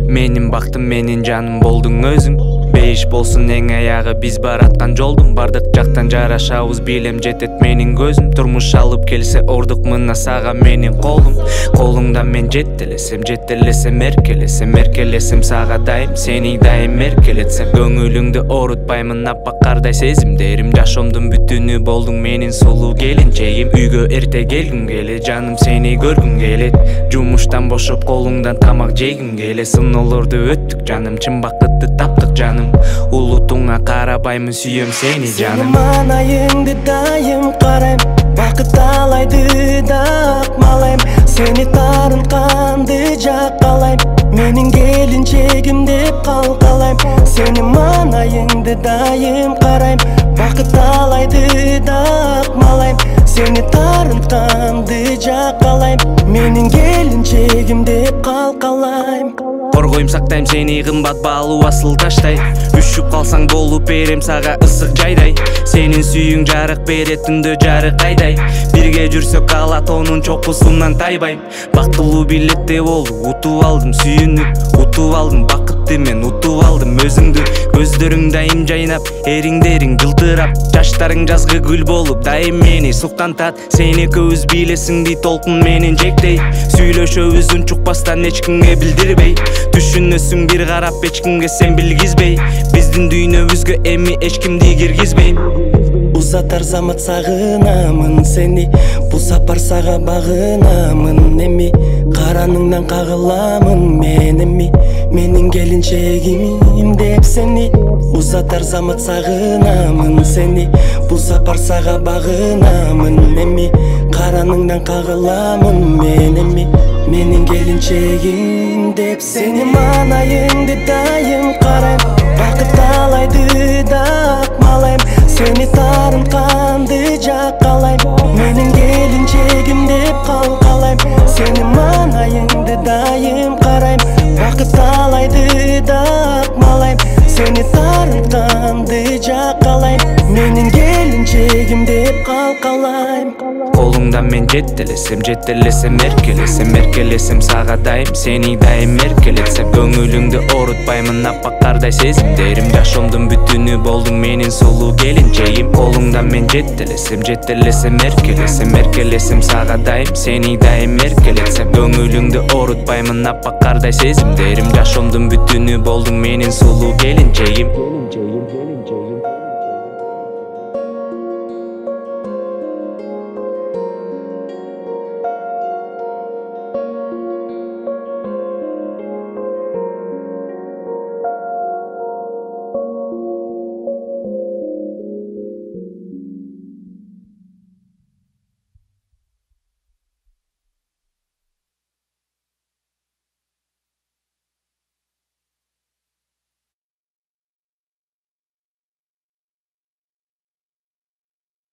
Менин бактым, менин жаным болдуң өзүң. Бейиш болсун эң аягы биз бараткан жолдун. Бардык жактан жарашабыз, билем жетет менин көзүм. Турмуш алып келсе ордук мына сага менин колум. Колуңда мен жеттелесем, жеттелесем эркелесем, эркелесем сага дайым, сени дайым эркелетсем. Көңүлүңдү оорутпаймын аппак кардай сезимдерим. Жашоомдун бүтүнү болдуң менин сулуу келинчегим. Үйгө эрте келгим келет, жаным сени көргүм келет. Жумуштан бошоп колуңдан тамак жегим келет. Сыноолорду өттүк жаным, чын бакытты таптык жаным. Улутуңа карабаймын, сүйөм сени жаным. Сени манайыңды дайым карайм, бакыт алайды да акмалайм. Сени тарынканды жаккалайм, менин келинчегим деп калкалайм. Сени манайыңды дайым карайм, бакыт алайды да акмалайм. Сени тарынканды жаккалайм, менин келинчегим деп калкалайм. Коргойм сактайм сени кымбат баалуу асыл таштай. Үшүп калсаң болуп берем сага ысык жайдай. Сенин сүйүң жарык берет түндө жарык айдай. Бирге жүрсөк алат онун чокусунан тайбайм. Бактылуу билетте болду, утуп алдым сүйүнүп, утуп алдым бакытты мен, утуп алдым өзүңдү. Көздөрүң дайым жайнап, эриңдериң жылтырап, жаштарың жазгы гүл болуп дайым мени суктантат. Сени көбүз билесиңди толкун менен жектей. Сүйлөшөбүз унчукпастан эч кимге билдирбей. Түшүнөсүң бир карап эч кимге сен билгизбей. Биздин дүйнөбүзгө эми эч кимди киргизбейм. Узатар замат сагынамын сени, бул сапар сага багынамын эми. Караныңдан кагыламын мен эми, менин келинчегим деп сени. Узатар замат сагынамын сени, бул сапар сага багынамын эми. Караныңдан кагыламын мен эми, менин келинчегим деп сени. Манайыңды дайым карайм, бакыт алайды да акмалайм. Сени тарынканды жаккалайм, менин келинчегим деп калкалайм. Сени манайыңды дайым карайм, бакыт алайды да акмалайм. Сени тарынканды жаккалайм, менин келинчегим деп калкалайм. Колуңда мен жеттелесем, жеттелесем эркелесем, эркелесем сага дайым, сени дайым эркелетсем. Көңүлүңдү оорутпаймын аппак кардай сезимдерим. Жашоомдун бүтүнү болдуң менин сулуу келинчегим. Колуңда мен жеттелесем, жеттелесем эркелесем, эркелесем сага дайым, сени дайым эркелетсем. Көңүлүңдү оорутпаймын аппак кардай сезимдерим. Жашоомдун бүтүнү болдуң менин сулуу келинчегим.